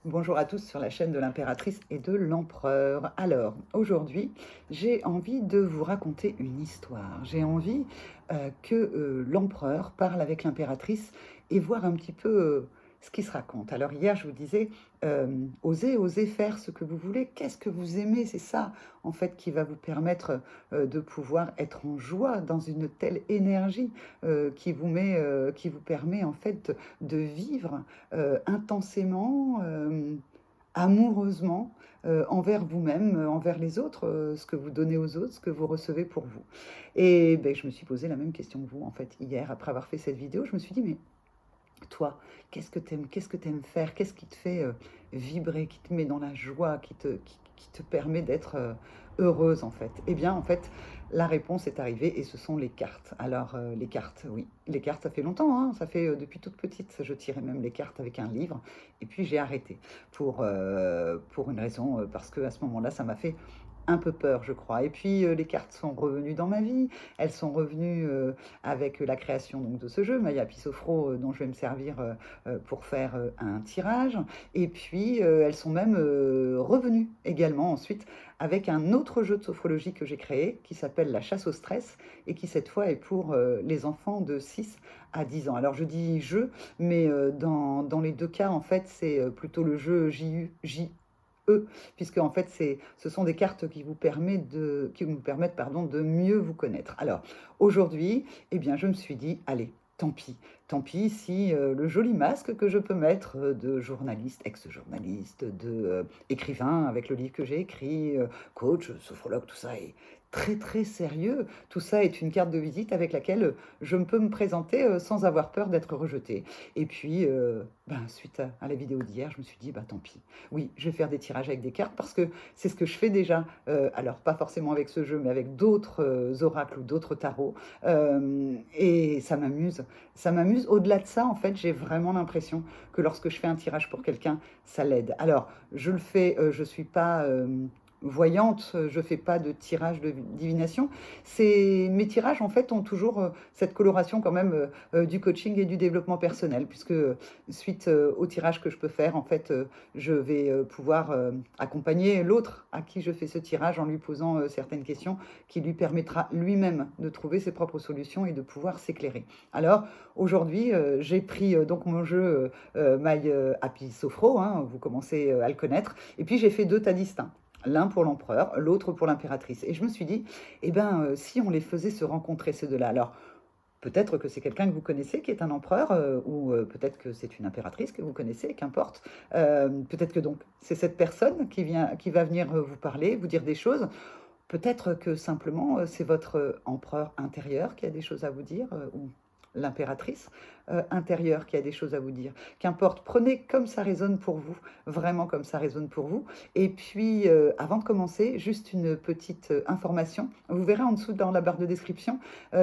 Bonjour à tous sur la chaîne de l'impératrice et de l'empereur. Alors, aujourd'hui, j'ai envie de vous raconter une histoire. J'ai envie que l'empereur parle avec l'impératrice et voir un petit peu ce qui se raconte. Alors, hier, je vous disais, osez faire ce que vous voulez. Qu'est-ce que vous aimez? C'est ça, en fait, qui va vous permettre de pouvoir être en joie dans une telle énergie qui vous permet, en fait, de vivre intensément, amoureusement, envers vous-même, envers les autres, ce que vous donnez aux autres, ce que vous recevez pour vous. Et beh, je me suis posé la même question que vous, en fait, hier, après avoir fait cette vidéo. Je me suis dit: «Mais toi, qu'est-ce que tu aimes? Qu'est-ce que tu aimes faire? Qu'est-ce qui te fait, vibrer, qui te met dans la joie, qui te permet d'être, heureuse, en fait?» Eh bien, en fait, la réponse est arrivée et ce sont les cartes. Alors, les cartes, oui, les cartes, ça fait longtemps, hein, ça fait, depuis toute petite, je tirais même les cartes avec un livre et puis j'ai arrêté pour une raison, parce qu'à ce moment-là, ça m'a fait un peu peur, je crois. Et puis, les cartes sont revenues dans ma vie. Elles sont revenues, avec la création donc de ce jeu, Maya Pisofro, dont je vais me servir, pour faire, un tirage. Et puis, elles sont même, revenues également ensuite avec un autre jeu de sophrologie que j'ai créé, qui s'appelle La chasse au stress et qui cette fois est pour, les enfants de 6 à 10 ans. Alors je dis «jeu», mais, dans les 2 cas, en fait, c'est, plutôt le jeu JE, puisque en fait, ce sont des cartes qui vous permettent, pardon, de mieux vous connaître. Alors, aujourd'hui, eh bien, je me suis dit, allez, tant pis si le joli masque que je peux mettre de journaliste, ex-journaliste, de écrivain avec le livre que j'ai écrit, coach, sophrologue, tout ça est très très sérieux. Tout ça est une carte de visite avec laquelle je peux me présenter sans avoir peur d'être rejetée. Et puis, ben, suite à la vidéo d'hier, je me suis dit, bah tant pis. Oui, je vais faire des tirages avec des cartes parce que c'est ce que je fais déjà. Alors, pas forcément avec ce jeu, mais avec d'autres oracles ou d'autres tarots. Et ça m'amuse. Ça m'amuse. Au-delà de ça, en fait, j'ai vraiment l'impression que lorsque je fais un tirage pour quelqu'un, ça l'aide. Alors, je le fais, je ne suis pas voyante, je ne fais pas de tirage de divination. Mes tirages, en fait, ont toujours cette coloration quand même du coaching et du développement personnel, puisque suite au tirage que je peux faire, en fait, je vais pouvoir accompagner l'autre à qui je fais ce tirage en lui posant certaines questions qui lui permettra lui-même de trouver ses propres solutions et de pouvoir s'éclairer. Alors aujourd'hui, j'ai pris donc mon jeu My Happy Sophro, hein, vous commencez à le connaître, et puis j'ai fait deux tas distincts. L'un pour l'empereur, l'autre pour l'impératrice. Et je me suis dit, eh ben, si on les faisait se rencontrer, ces deux-là. Alors, peut-être que c'est quelqu'un que vous connaissez qui est un empereur, ou peut-être que c'est une impératrice que vous connaissez, qu'importe. Peut-être que donc c'est cette personne qui va venir vous parler, vous dire des choses. Peut-être que simplement c'est votre empereur intérieur qui a des choses à vous dire, ou l'impératrice intérieure qui a des choses à vous dire. Qu'importe, prenez comme ça résonne pour vous, vraiment comme ça résonne pour vous. Et puis, avant de commencer, juste une petite information. Vous verrez en dessous dans la barre de description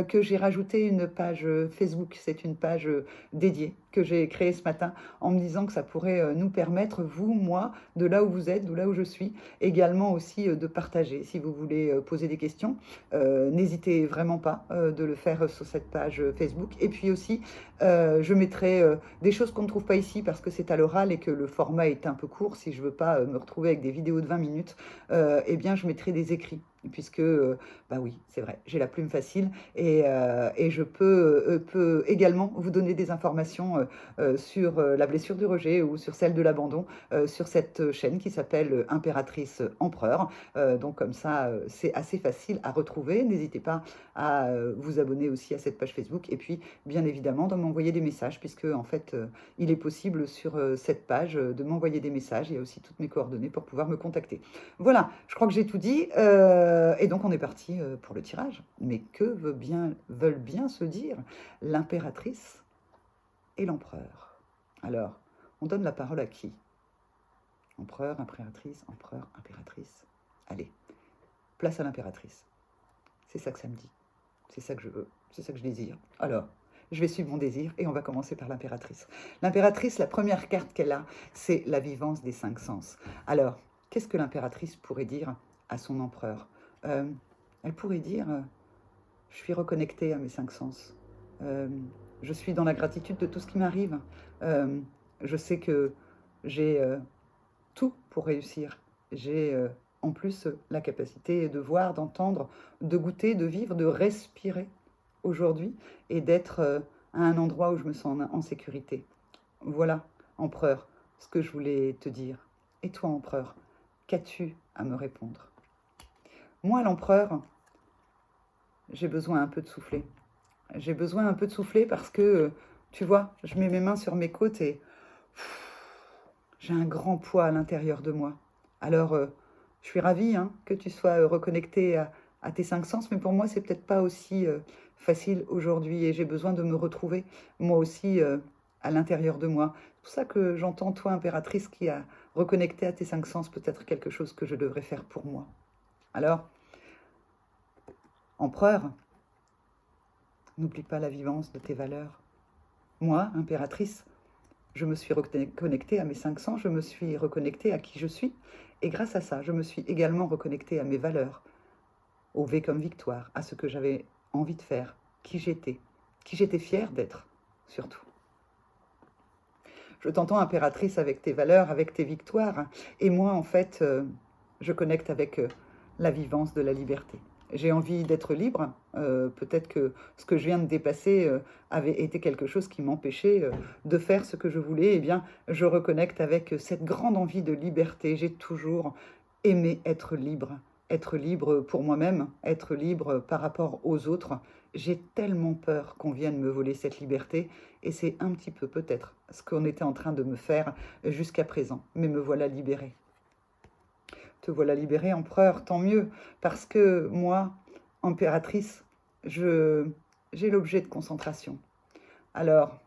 que j'ai rajouté une page Facebook. C'est une page dédiée que j'ai créée ce matin en me disant que ça pourrait nous permettre, vous, moi, de là où vous êtes, de là où je suis, également aussi de partager. Si vous voulez poser des questions, n'hésitez vraiment pas de le faire sur cette page Facebook. Et puis aussi, je mettrai des choses qu'on ne trouve pas ici parce que c'est à l'oral et que le format est un peu court. Si je ne veux pas me retrouver avec des vidéos de 20 minutes, eh bien, je mettrai des écrits. Puisque, bah oui, c'est vrai, j'ai la plume facile et je peux également vous donner des informations sur la blessure du rejet ou sur celle de l'abandon sur cette chaîne qui s'appelle Impératrice Empereur. Donc comme ça, c'est assez facile à retrouver. N'hésitez pas à vous abonner aussi à cette page Facebook et puis bien évidemment de m'envoyer des messages puisque en fait il est possible sur cette page de m'envoyer des messages. Il y a aussi toutes mes coordonnées pour pouvoir me contacter. Voilà, je crois que j'ai tout dit. Et donc on est parti pour le tirage. Mais que veulent bien se dire l'impératrice et l'empereur? Alors, on donne la parole à qui? Empereur, impératrice, empereur, impératrice. Allez, place à l'impératrice. C'est ça que ça me dit. C'est ça que je veux. C'est ça que je désire. Alors, je vais suivre mon désir et on va commencer par l'impératrice. L'impératrice, la première carte qu'elle a, c'est la vivance des 5 sens. Alors, qu'est-ce que l'impératrice pourrait dire à son empereur? Elle pourrait dire je suis reconnectée à mes 5 sens. Je suis dans la gratitude de tout ce qui m'arrive. Je sais que j'ai tout pour réussir. J'ai en plus la capacité de voir, d'entendre, de goûter, de vivre, de respirer aujourd'hui et d'être à un endroit où je me sens en sécurité. Voilà, empereur, ce que je voulais te dire. Et toi, empereur, qu'as-tu à me répondre? Moi, l'empereur, j'ai besoin un peu de souffler. J'ai besoin un peu de souffler parce que, tu vois, je mets mes mains sur mes côtes et j'ai un grand poids à l'intérieur de moi. Alors, je suis ravie hein, que tu sois reconnecté à tes cinq sens, mais pour moi, c'est peut-être pas aussi facile aujourd'hui et j'ai besoin de me retrouver, moi aussi, à l'intérieur de moi. C'est pour ça que j'entends, toi, impératrice, qui a reconnecté à tes cinq sens, peut-être quelque chose que je devrais faire pour moi. Alors, empereur, n'oublie pas la vivance de tes valeurs. Moi, impératrice, je me suis reconnectée à mes cinq sens, je me suis reconnectée à qui je suis. Et grâce à ça, je me suis également reconnectée à mes valeurs, au V comme victoire, à ce que j'avais envie de faire, qui j'étais fière d'être, surtout. Je t'entends impératrice avec tes valeurs, avec tes victoires, et moi, en fait, je connecte avec la vivance de la liberté. J'ai envie d'être libre. Peut-être que ce que je viens de dépasser avait été quelque chose qui m'empêchait de faire ce que je voulais. Eh bien, je reconnecte avec cette grande envie de liberté. J'ai toujours aimé être libre pour moi-même, être libre par rapport aux autres. J'ai tellement peur qu'on vienne me voler cette liberté et c'est un petit peu peut-être ce qu'on était en train de me faire jusqu'à présent. Mais me voilà libérée. Te voilà libérée, empereur, tant mieux, parce que moi, impératrice, j'ai l'objet de concentration. Alors,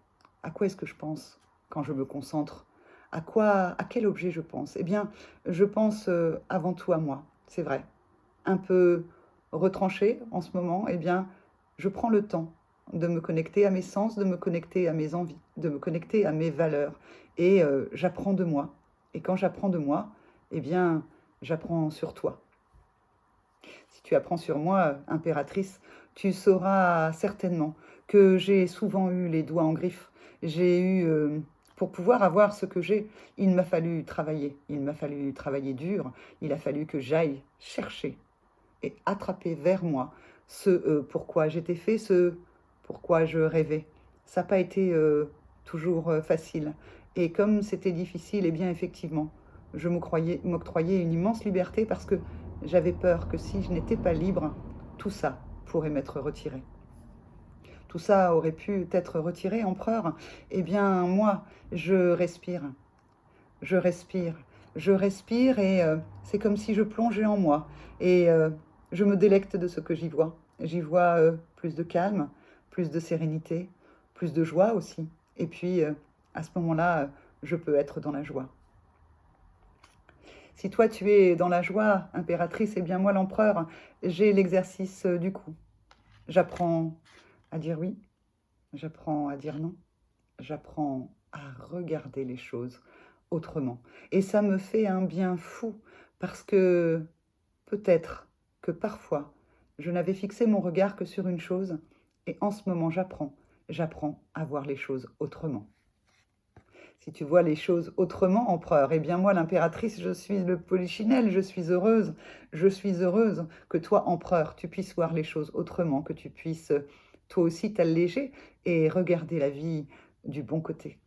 à quoi est-ce que je pense quand je me concentre? À quel objet je pense? Eh bien, je pense avant tout à moi, c'est vrai. Un peu retranché en ce moment, eh bien, je prends le temps de me connecter à mes sens, de me connecter à mes envies, de me connecter à mes valeurs. Et j'apprends de moi. Et quand j'apprends de moi, eh bien, j'apprends sur toi. Si tu apprends sur moi, impératrice, tu sauras certainement que j'ai souvent eu les doigts en griffe. J'ai eu, pour pouvoir avoir ce que j'ai, il m'a fallu travailler. Il m'a fallu travailler dur. Il a fallu que j'aille chercher et attraper vers moi ce pourquoi j'étais fait, ce pourquoi je rêvais. Ça n'a pas été toujours facile. Et comme c'était difficile, eh bien effectivement, je m'octroyais une immense liberté parce que j'avais peur que si je n'étais pas libre, tout ça pourrait m'être retiré. Tout ça aurait pu être retiré, empereur. Eh bien, moi, je respire. Je respire. Je respire et c'est comme si je plongeais en moi. Et je me délecte de ce que j'y vois. J'y vois plus de calme, plus de sérénité, plus de joie aussi. Et puis, à ce moment-là, je peux être dans la joie. Si toi, tu es dans la joie, impératrice, eh bien moi, l'empereur, j'ai l'exercice du coup. J'apprends à dire oui, j'apprends à dire non, j'apprends à regarder les choses autrement. Et ça me fait un bien fou parce que peut-être que parfois, je n'avais fixé mon regard que sur une chose et en ce moment, j'apprends à voir les choses autrement. Si tu vois les choses autrement, empereur, eh bien moi, l'impératrice, je suis le polichinelle, je suis heureuse que toi, empereur, tu puisses voir les choses autrement, que tu puisses toi aussi t'alléger et regarder la vie du bon côté.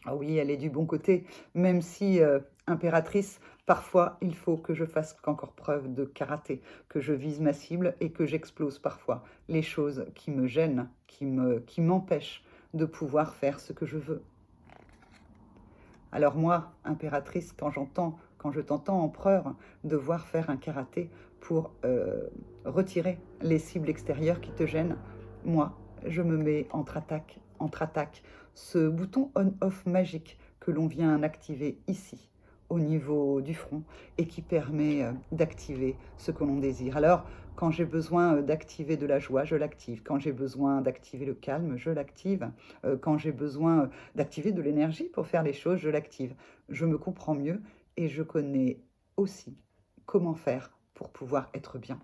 Ah oui, elle est du bon côté, même si, impératrice, parfois il faut que je fasse encore preuve de karaté, que je vise ma cible et que j'explose parfois les choses qui me gênent, qui m'empêchent de pouvoir faire ce que je veux. Alors moi, impératrice, quand je t'entends empereur, devoir faire un karaté pour retirer les cibles extérieures qui te gênent, moi, je me mets entre attaque, ce bouton on-off magique que l'on vient activer ici, au niveau du front, et qui permet d'activer ce que l'on désire. Alors, quand j'ai besoin d'activer de la joie, je l'active. Quand j'ai besoin d'activer le calme, je l'active. Quand j'ai besoin d'activer de l'énergie pour faire les choses, je l'active. Je me comprends mieux et je connais aussi comment faire pour pouvoir être bien.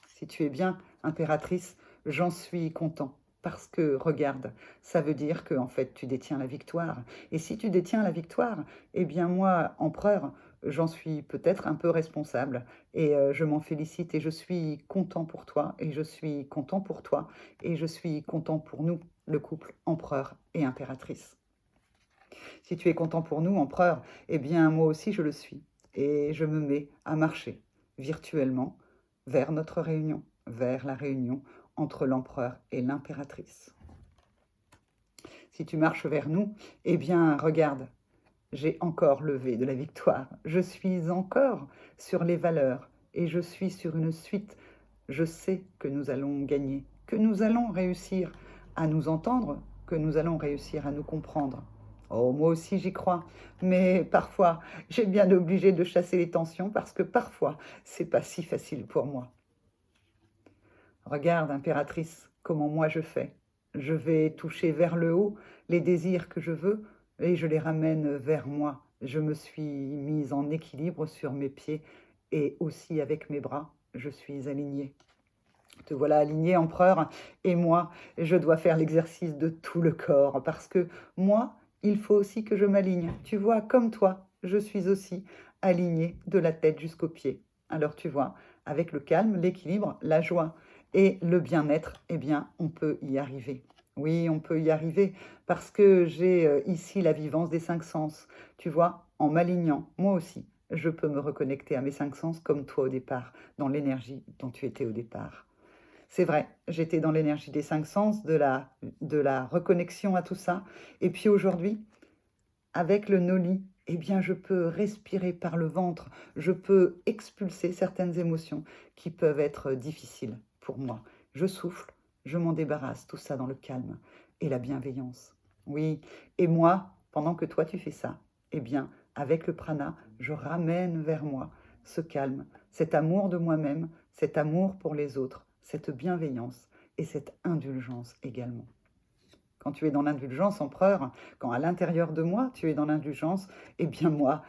Si tu es bien, impératrice, j'en suis content. Parce que, regarde, ça veut dire que en fait, tu détiens la victoire. Et si tu détiens la victoire, eh bien moi, empereur, j'en suis peut-être un peu responsable. Et je m'en félicite et je suis content pour toi. Et je suis content pour toi. Et je suis content pour nous, le couple empereur et impératrice. Si tu es content pour nous, empereur, eh bien moi aussi je le suis. Et je me mets à marcher virtuellement vers notre réunion, vers la réunion entre l'empereur et l'impératrice. Si tu marches vers nous, eh bien regarde, j'ai encore levé de la victoire. Je suis encore sur les valeurs et je suis sur une suite. Je sais que nous allons gagner, que nous allons réussir à nous entendre, que nous allons réussir à nous comprendre. Oh, moi aussi j'y crois, mais parfois j'ai bien obligé de chasser les tensions parce que parfois c'est pas si facile pour moi. Regarde, impératrice, comment moi je fais. Je vais toucher vers le haut les désirs que je veux et je les ramène vers moi. Je me suis mise en équilibre sur mes pieds et aussi avec mes bras, je suis alignée. Te voilà aligné, empereur, et moi, je dois faire l'exercice de tout le corps, parce que moi, il faut aussi que je m'aligne. Tu vois, comme toi, je suis aussi alignée de la tête jusqu'aux pieds. Alors tu vois, avec le calme, l'équilibre, la joie et le bien-être, eh bien, on peut y arriver. Oui, on peut y arriver, parce que j'ai ici la vivance des 5 sens. Tu vois, en m'alignant, moi aussi, je peux me reconnecter à mes 5 sens comme toi au départ, dans l'énergie dont tu étais au départ. C'est vrai, j'étais dans l'énergie des 5 sens, de la reconnexion à tout ça. Et puis aujourd'hui, avec le Noli, eh bien, je peux respirer par le ventre, je peux expulser certaines émotions qui peuvent être difficiles pour moi. Je souffle, je m'en débarrasse, tout ça dans le calme et la bienveillance. Oui, et moi, pendant que toi tu fais ça, eh bien, avec le prana, je ramène vers moi ce calme, cet amour de moi-même, cet amour pour les autres, cette bienveillance et cette indulgence également. Quand tu es dans l'indulgence, empereur, quand à l'intérieur de moi, tu es dans l'indulgence, eh bien moi,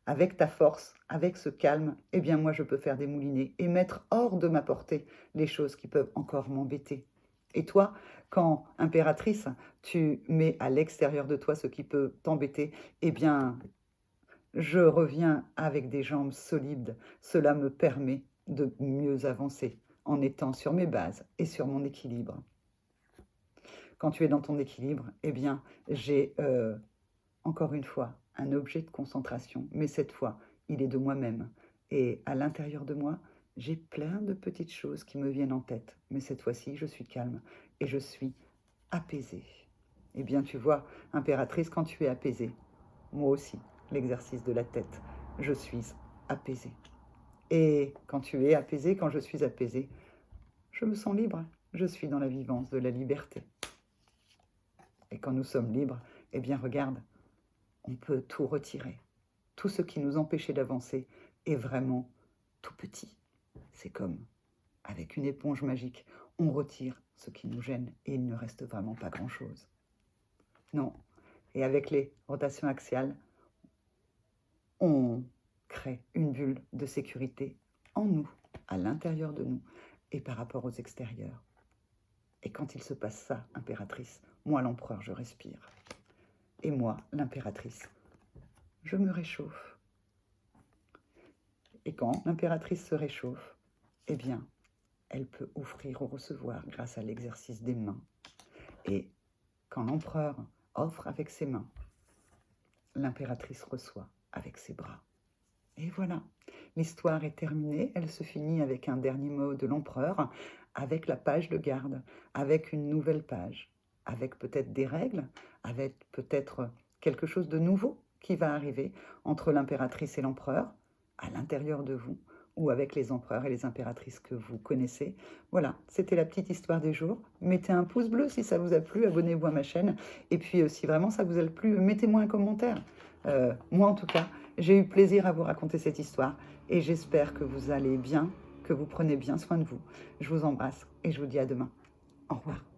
avec ta force, avec ce calme, eh bien moi, je peux faire des moulinets et mettre hors de ma portée les choses qui peuvent encore m'embêter. Et toi, quand, impératrice, tu mets à l'extérieur de toi ce qui peut t'embêter, eh bien, je reviens avec des jambes solides. Cela me permet de mieux avancer en étant sur mes bases et sur mon équilibre. Quand tu es dans ton équilibre, eh bien, j'ai encore une fois un objet de concentration, mais cette fois, il est de moi-même. Et à l'intérieur de moi, j'ai plein de petites choses qui me viennent en tête, mais cette fois-ci, je suis calme et je suis apaisée. Eh bien, tu vois, impératrice, quand tu es apaisée, moi aussi, l'exercice de la tête, je suis apaisée. Et quand tu es apaisée, quand je suis apaisée, je me sens libre, je suis dans la vivance de la liberté. Et quand nous sommes libres, eh bien regarde, on peut tout retirer. Tout ce qui nous empêchait d'avancer est vraiment tout petit. C'est comme avec une éponge magique, on retire ce qui nous gêne et il ne reste vraiment pas grand-chose. Non. Et avec les rotations axiales, on crée une bulle de sécurité en nous, à l'intérieur de nous et par rapport aux extérieurs. Et quand il se passe ça, impératrice, moi l'empereur, je respire. Et moi, l'impératrice, je me réchauffe. Et quand l'impératrice se réchauffe, eh bien, elle peut offrir ou recevoir grâce à l'exercice des mains. Et quand l'empereur offre avec ses mains, l'impératrice reçoit avec ses bras. Et voilà, l'histoire est terminée. Elle se finit avec un dernier mot de l'empereur, avec la page de garde, avec une nouvelle page, avec peut-être des règles, avec peut-être quelque chose de nouveau qui va arriver entre l'impératrice et l'empereur, à l'intérieur de vous, ou avec les empereurs et les impératrices que vous connaissez. Voilà, c'était la petite histoire du jour. Mettez un pouce bleu si ça vous a plu, abonnez-vous à ma chaîne. Et puis, si vraiment ça vous a plu, mettez-moi un commentaire. Moi, en tout cas, j'ai eu plaisir à vous raconter cette histoire et j'espère que vous allez bien, que vous prenez bien soin de vous. Je vous embrasse et je vous dis à demain. Au revoir.